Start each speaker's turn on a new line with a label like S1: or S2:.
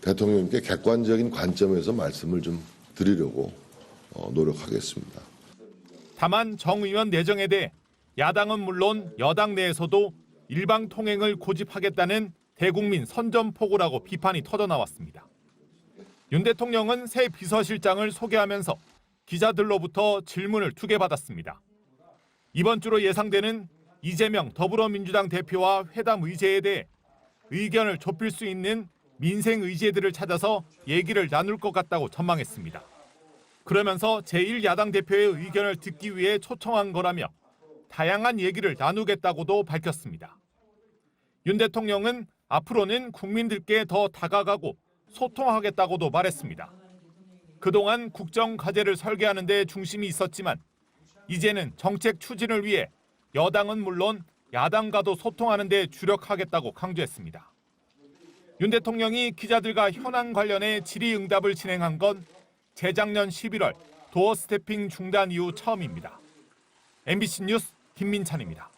S1: 대통령님께 객관적인 관점에서 말씀을 좀 드리려고 노력하겠습니다.
S2: 다만 정 의원 내정에 대해 야당은 물론 여당 내에서도 일방통행을 고집하겠다는 대국민 선전포고라고 비판이 터져나왔습니다. 윤 대통령은 새 비서실장을 소개하면서 기자들로부터 질문을 2개 받았습니다. 이번 주로 예상되는 이재명 더불어민주당 대표와 회담 의제에 대해 의견을 좁힐 수 있는 민생 의제들을 찾아서 얘기를 나눌 것 같다고 전망했습니다. 그러면서 제1야당 대표의 의견을 듣기 위해 초청한 거라며 다양한 얘기를 나누겠다고도 밝혔습니다. 윤 대통령은 앞으로는 국민들께 더 다가가고 소통하겠다고도 말했습니다. 그동안 국정 과제를 설계하는 데 중심이 있었지만 이제는 정책 추진을 위해 여당은 물론 야당과도 소통하는 데 주력하겠다고 강조했습니다. 윤 대통령이 기자들과 현안 관련해 질의응답을 진행한 건 재작년 11월 도어 스태핑 중단 이후 처음입니다. MBC 뉴스 김민찬입니다.